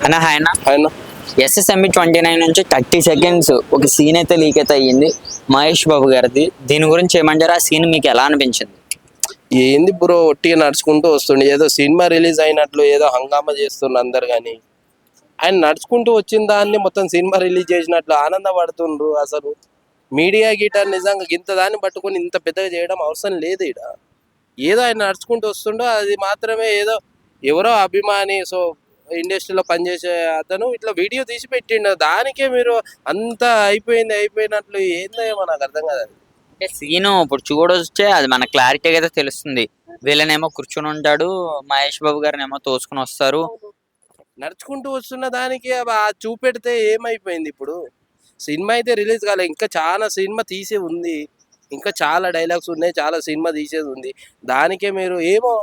అన్న హాయ్ అన్న. ఆయన ఎస్ఎస్ఎంబి 29 నుంచి 30 సెకండ్స్ ఒక సీన్ అయితే లీక్ అయితే అయ్యింది మహేష్ బాబు గారిది. దీని గురించి ఏమంటారు? ఆ సీన్ మీకు ఎలా అనిపించింది? ఏంది బ్రో, ఒట్టిగా నడుచుకుంటూ వస్తుండే, ఏదో సినిమా రిలీజ్ అయినట్లు ఏదో హంగామా చేస్తుండ్రు అందరు. కానీ ఆయన నడుచుకుంటూ వచ్చిన దాన్ని మొత్తం సినిమా రిలీజ్ చేసినట్లు ఆనందపడుతుండ్రు. అసలు మీడియా గీటర్ నిజంగా ఇంత దాన్ని పట్టుకొని ఇంత పెద్దగా చేయడం అవసరం లేదు. ఈడ ఏదో ఆయన నడుచుకుంటూ వస్తుండో అది మాత్రమే ఏదో ఎవరో అభిమాని, సో ఇండస్ట్రీలో పనిచేసే అతను ఇట్లా వీడియో తీసి పెట్టిండు. దానికే మీరు అంత అయిపోయినట్లు ఏందో నాకు అర్థం కాదు. అంటే సీను ఇప్పుడు చూడొచ్చే అది మన క్లారిటీగా అయితే తెలుస్తుంది. వీళ్ళనేమో కూర్చుని ఉంటాడు, మహేష్ బాబు గారినేమో తోసుకుని వస్తారు. నడుచుకుంటూ వస్తున్న దానికి చూపెడితే ఏమైపోయింది? ఇప్పుడు సినిమా అయితే రిలీజ్ కాలే, ఇంకా చాలా సినిమా తీసే ఉంది, ఇంకా చాలా డైలాగ్స్ ఉన్నాయి, చాలా సినిమా తీసేది ఉంది. దానికే మీరు ఏమో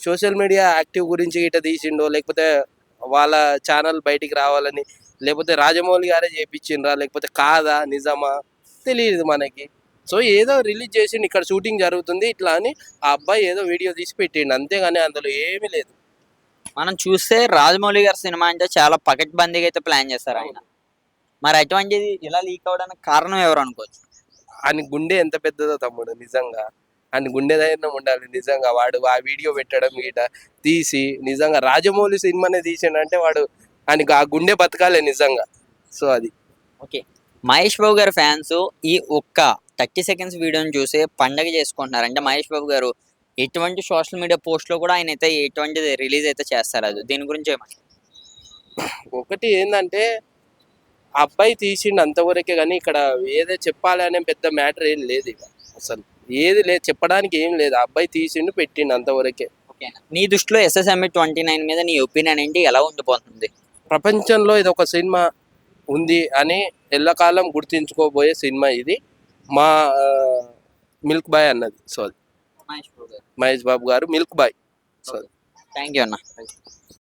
సోషల్ మీడియా యాక్టివ్ గురించి ఇట్లా తీసిండో, లేకపోతే వాళ్ళ ఛానల్ బయటికి రావాలని, లేకపోతే రాజమౌళి గారే చేయించిండ్రా, లేకపోతే కాదా నిజమా తెలియదు మనకి. సో ఏదో రిలీజ్ చేసిండు, ఇక్కడ షూటింగ్ జరుగుతుంది ఇట్లా అని ఆ అబ్బాయి ఏదో వీడియో తీసి పెట్టిండు, అంతేగాని అందులో ఏమీ లేదు. మనం చూస్తే రాజమౌళి గారి సినిమా అంటే చాలా పకడ్బందీగా అయితే ప్లాన్ చేస్తారు ఆయన. మరి అటువంటిది ఇలా లీక్ అవడానికి కారణం ఎవరు అనుకోవచ్చు? ఆయన గుండె ఎంత పెద్దదో తమ్ముడు, నిజంగా ఆయన గుండె ధైర్యం ఉండాలి. నిజంగా వాడు ఆ వీడియో పెట్టడం గీట తీసి నిజంగా రాజమౌళి సినిమానే తీసిండంటే వాడు ఆయనకి ఆ గుండె బతకాలి నిజంగా. సో అది ఓకే. మహేష్ బాబు గారి ఫ్యాన్స్ ఈ ఒక్క 30 సెకండ్స్ వీడియోని చూసి పండగ చేసుకుంటున్నారు. అంటే మహేష్ బాబు గారు ఎటువంటి సోషల్ మీడియా పోస్ట్ లో కూడా ఆయన అయితే ఎటువంటిది రిలీజ్ అయితే చేస్తారు. అది దీని గురించి ఏమంటారు? ఒకటి ఏంటంటే ఆ అబ్బాయి తీసిండు అంతవరకే, కానీ ఇక్కడ ఏదో చెప్పాలి అనే పెద్ద మ్యాటర్ ఏం లేదు. ఇక అసలు ఏది లేదు, చెప్పడానికి ఏం లేదు. ఆ అబ్బాయి తీసిండు పెట్టిండు అంతవరకే. ఓకేనా. నీ దృష్టిలో ఎస్ఎస్ఎంబి 29 మీద నీ ఒపీనియన్ ఏంటి? ఎలా ఉండిపోతుంది? ప్రపంచంలో ఇది ఒక సినిమా ఉంది అని ఎల్లకాలం గుర్తించుకోబోయే సినిమా ఇది. మా మిల్క్ బాయ్ అన్నది. సో అది మహేష్ బాబు గారు. మహేష్ బాబు గారు milk boy. So thank you అన్న.